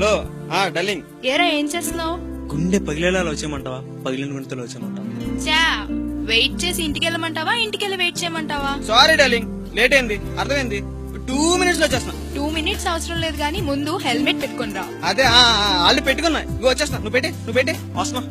Hello darling, ఏరా ఏం చేస్తున్నావు? గుండె పగిలేలా వచ్చేయమంటావా? పగిలిన గుండెతో వచ్చేయమంటావా? చా వెయిట్ చేసి ఇంటికి వెళ్ళమంటావా, ఇంటికి వెళ్ళి వెయిట్ చేయమంటావా? సారీ డార్లింగ్, లేట్ అయింది, అర్థమైంది. 2 minutes లో వచ్చేస్తున్నా. 2 minutes అవసరం లేదు గానీ ముందు హెల్మెట్ పెట్టుకుని రా. అదే వాళ్ళు పెట్టుకున్నా, ఇగో వచ్చేస్తున్నా. నువ్వు పెట్టి వస్తున్నా.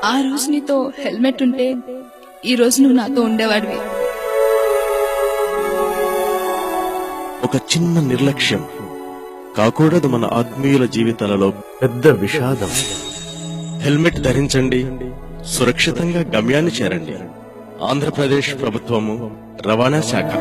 ఆ రోజు నీతో హెల్మెట్ ఉంటే ఈ రోజు నువ్వు నాతో ఉండేవాడివి. ఒక చిన్న నిర్లక్ష్యం కాకూడదు మన ఆత్మీయుల జీవితాలలో పెద్ద విషాదం. హెల్మెట్ ధరించండి, సురక్షితంగా గమ్యాన్ని చేరండి. ఆంధ్రప్రదేశ్ ప్రభుత్వము రవాణా శాఖ.